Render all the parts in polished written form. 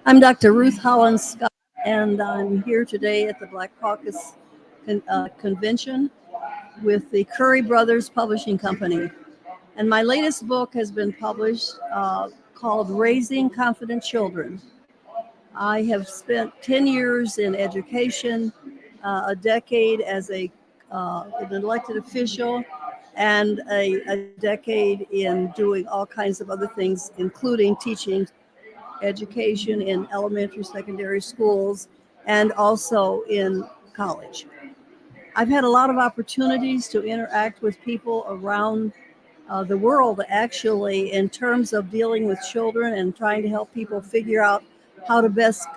I'm Dr. Ruth Holland Scott, and I'm here today at the Black Caucus Convention with the Curry Brothers Publishing Company. And my latest book has been published called Raising Confident Children. I have spent 10 years in education, a decade as an elected official, and a decade in doing all kinds of other things, including teaching education in elementary, secondary schools, and also in college. I've had a lot of opportunities to interact with people around the world, actually, in terms of dealing with children and trying to help people figure out how to best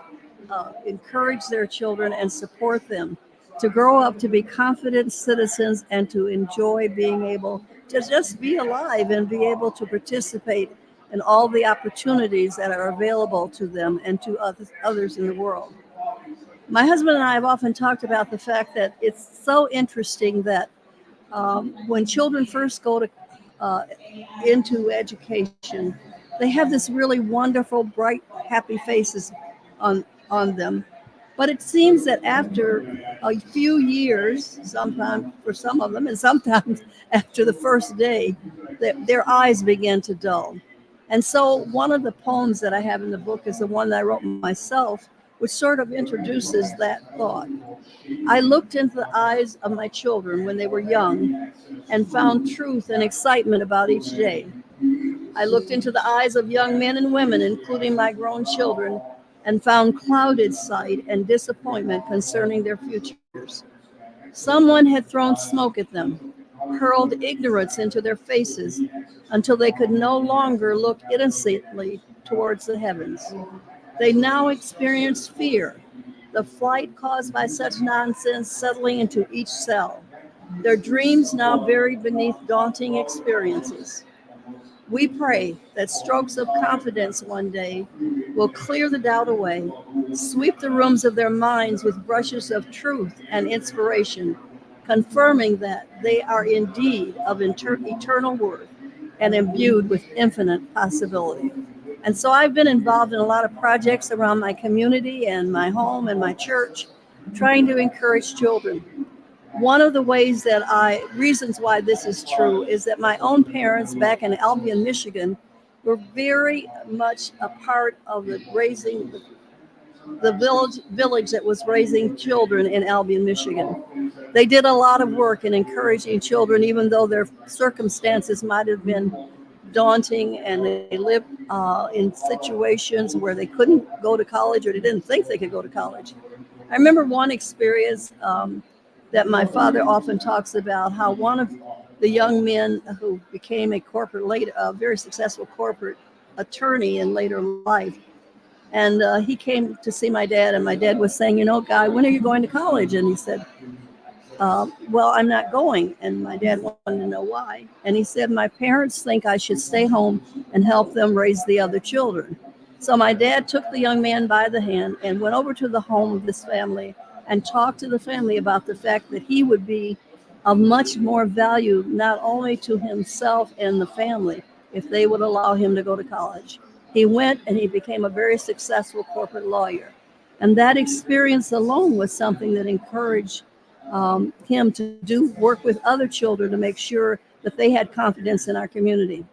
encourage their children and support them to grow up to be confident citizens and to enjoy being able to just be alive and be able to participate in all the opportunities that are available to them and to others in the world. My husband and I have often talked about the fact that it's so interesting that when children first go to into education, they have this really wonderful, bright, happy faces on them. But it seems that after a few years, sometimes for some of them, and sometimes after the first day, their eyes begin to dull. And so one of the poems that I have in the book is the one that I wrote myself, which sort of introduces that thought. I looked into the eyes of my children when they were young and found truth and excitement about each day. I looked into the eyes of young men and women, including my grown children, and found clouded sight and disappointment concerning their futures. Someone had thrown smoke at them, hurled ignorance into their faces until they could no longer look innocently towards the heavens. They now experience fear, the flight caused by such nonsense settling into each cell, their dreams now buried beneath daunting experiences. We pray that strokes of confidence one day will clear the doubt away, sweep the rooms of their minds with brushes of truth and inspiration, confirming that they are indeed of eternal worth and imbued with infinite possibility. And so I've been involved in a lot of projects around my community and my home and my church, trying to encourage children. One of the reasons why this is true is that my own parents back in Albion, Michigan, were very much a part of the village that was raising children in Albion, Michigan. They did a lot of work in encouraging children, even though their circumstances might have been daunting, and they lived in situations where they couldn't go to college or they didn't think they could go to college. I remember one experience that my father often talks about, how one of the young men who became a very successful corporate attorney in later life, and he came to see my dad, and my dad was saying, Guy, when are you going to college? And he said, well, I'm not going. And my dad wanted to know why. And he said, my parents think I should stay home and help them raise the other children. So my dad took the young man by the hand and went over to the home of this family and talked to the family about the fact that he would be of much more value, not only to himself and the family, if they would allow him to go to college. He went and he became a very successful corporate lawyer. And that experience alone was something that encouraged him to work with other children to make sure that they had confidence in our community.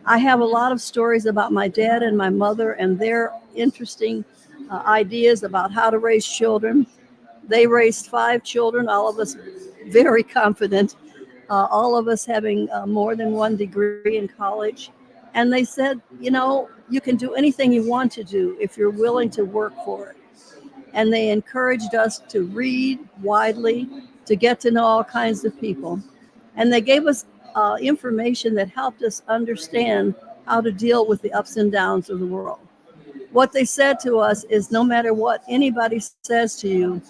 I have a lot of stories about my dad and my mother and their interesting ideas about how to raise children. They raised 5 children, all of us very confident, all of us having more than one degree in college. And they said, you can do anything you want to do if you're willing to work for it. And they encouraged us to read widely, to get to know all kinds of people. And they gave us information that helped us understand how to deal with the ups and downs of the world. What they said to us is, no matter what anybody says to you,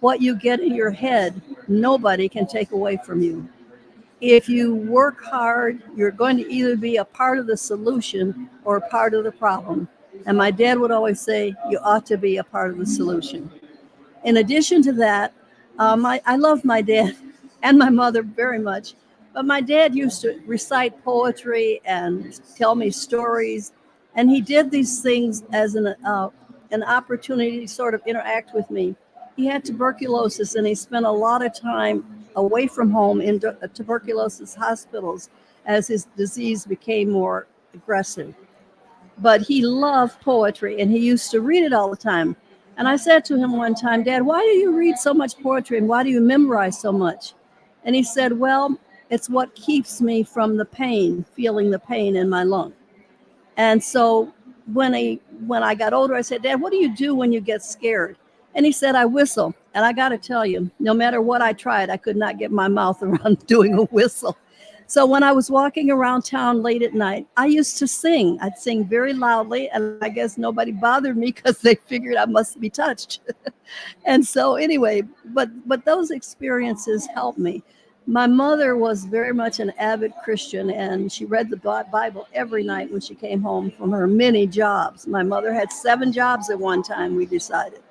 what you get in your head, nobody can take away from you. If you work hard, you're going to either be a part of the solution or a part of the problem. And my dad would always say, you ought to be a part of the solution. In addition to that, I love my dad and my mother very much, but my dad used to recite poetry and tell me stories. And he did these things as an opportunity to sort of interact with me. He had tuberculosis, and he spent a lot of time away from home in tuberculosis hospitals as his disease became more aggressive. But he loved poetry, and he used to read it all the time. And I said to him one time, Dad, why do you read so much poetry, and why do you memorize so much? And he said, well, it's what keeps me from the pain, feeling the pain in my lung. And so when I got older, I said, Dad, what do you do when you get scared? And he said, I whistle. And I got to tell you, no matter what I tried, I could not get my mouth around doing a whistle. So when I was walking around town late at night, I used to sing. I'd sing very loudly, and I guess nobody bothered me because they figured I must be touched. And so anyway, but those experiences helped me. My mother was very much an avid Christian, and she read the Bible every night when she came home from her many jobs. My mother had 7 jobs at one time, we decided.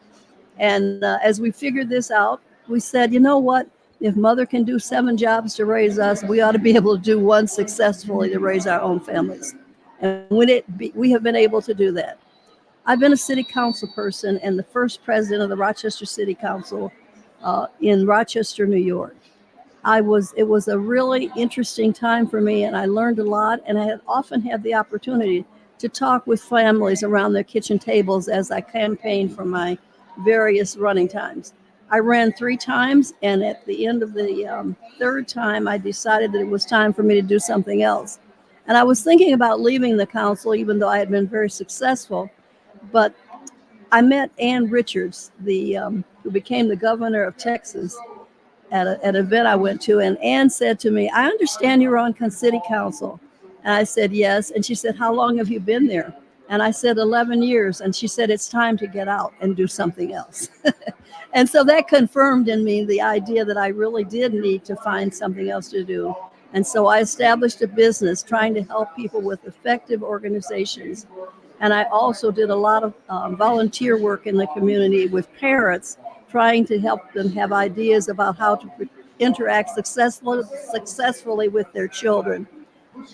And as we figured this out, we said, you know what? If mother can do 7 jobs to raise us, we ought to be able to do one successfully to raise our own families. And we have been able to do that. I've been a city council person and the first president of the Rochester City Council in Rochester, New York. It was a really interesting time for me, and I learned a lot, and I had often had the opportunity to talk with families around their kitchen tables as I campaigned for my various running times. I ran 3 times, and at the end of the 3rd time, I decided that it was time for me to do something else. And I was thinking about leaving the council, even though I had been very successful, but I met Ann Richards, who became the governor of Texas, at an event I went to, and Ann said to me, I understand you're on city council. And I said, yes. And she said, how long have you been there? And I said, 11 years. And she said, it's time to get out and do something else. And so that confirmed in me the idea that I really did need to find something else to do. And so I established a business trying to help people with effective organizations. And I also did a lot of volunteer work in the community with parents, trying to help them have ideas about how to interact successfully with their children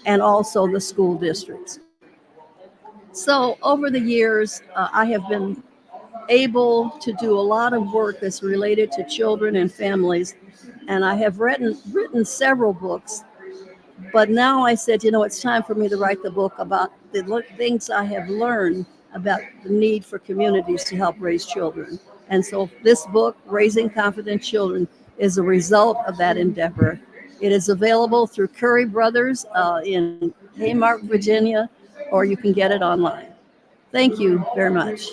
and also the school districts. So over the years, I have been able to do a lot of work that's related to children and families, and I have written several books. But now I said, it's time for me to write the book about the things I have learned about the need for communities to help raise children. And so this book, Raising Confident Children, is a result of that endeavor. It is available through Curry Brothers in Haymarket, Virginia, or you can get it online. Thank you very much.